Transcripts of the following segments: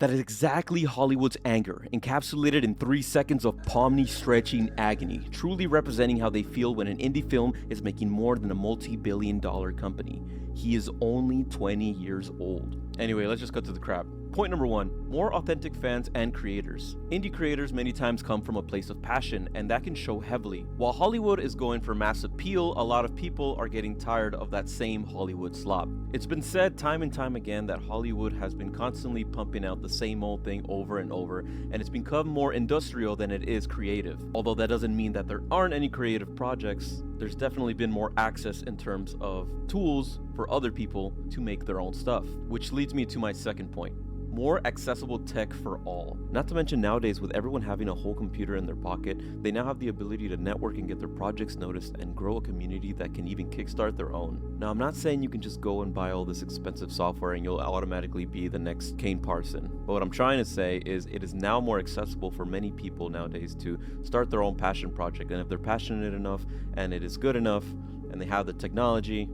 That is exactly Hollywood's anger, encapsulated in 3 seconds of palm-knee-stretching agony, truly representing how they feel when an indie film is making more than a multi-billion-dollar company. He is only 20 years old. Anyway, let's just cut to the crap. Point number 1, more authentic fans and creators. Indie creators many times come from a place of passion, and that can show heavily. While Hollywood is going for mass appeal, a lot of people are getting tired of that same Hollywood slop. It's been said time and time again that Hollywood has been constantly pumping out the same old thing over and over, and it's become more industrial than it is creative. Although that doesn't mean that there aren't any creative projects, there's definitely been more access in terms of tools for other people to make their own stuff. Which leads me to my second point. More accessible tech for all. Not to mention nowadays, with everyone having a whole computer in their pocket, they now have the ability to network and get their projects noticed and grow a community that can even kickstart their own. Now, I'm not saying you can just go and buy all this expensive software and you'll automatically be the next Kane Parson. But what I'm trying to say is it is now more accessible for many people nowadays to start their own passion project. And if they're passionate enough and it is good enough and they have the technology,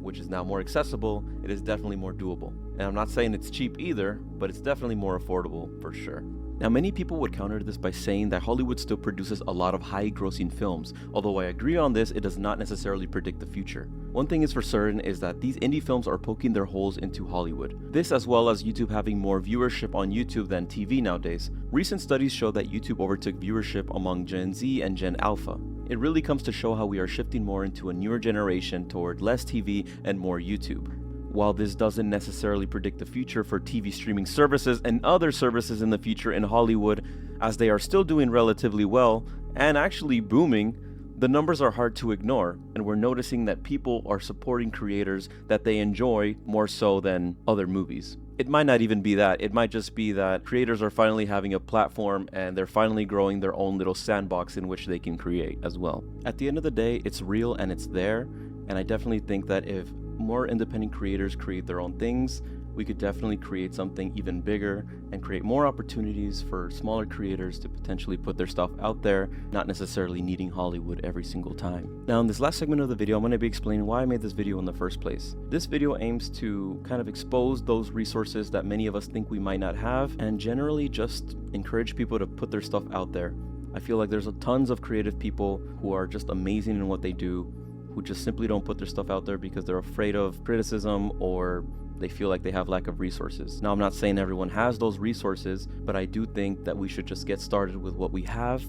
which is now more accessible, it is definitely more doable. And I'm not saying it's cheap either, but it's definitely more affordable for sure. Now, many people would counter this by saying that Hollywood still produces a lot of high-grossing films. Although I agree on this, it does not necessarily predict the future. One thing is for certain is that these indie films are poking their holes into Hollywood. This, as well as YouTube having more viewership on YouTube than TV nowadays. Recent studies show that YouTube overtook viewership among Gen Z and Gen Alpha. It really comes to show how we are shifting more into a newer generation toward less TV and more YouTube. While this doesn't necessarily predict the future for TV streaming services and other services in the future in Hollywood, as they are still doing relatively well and actually booming, the numbers are hard to ignore, and we're noticing that people are supporting creators that they enjoy more so than other movies. It might not even be that. It might just be that creators are finally having a platform and they're finally growing their own little sandbox in which they can create as well. At the end of the day, it's real and it's there, and I definitely think that if more independent creators create their own things, we could definitely create something even bigger and create more opportunities for smaller creators to potentially put their stuff out there, not necessarily needing Hollywood every single time. Now, in this last segment of the video, I'm going to be explaining why I made this video in the first place. This video aims to kind of expose those resources that many of us think we might not have, and generally just encourage people to put their stuff out there. I feel like there's tons of creative people who are just amazing in what they do, who just simply don't put their stuff out there because they're afraid of criticism or they feel like they have lack of resources. Now, I'm not saying everyone has those resources, but I do think that we should just get started with what we have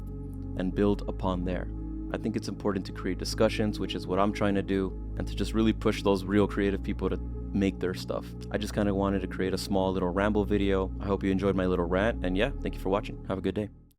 and build upon there. I think it's important to create discussions, which is what I'm trying to do, and to just really push those real creative people to make their stuff. I just kind of wanted to create a small little ramble video. I hope you enjoyed my little rant, and yeah, thank you for watching. Have a good day.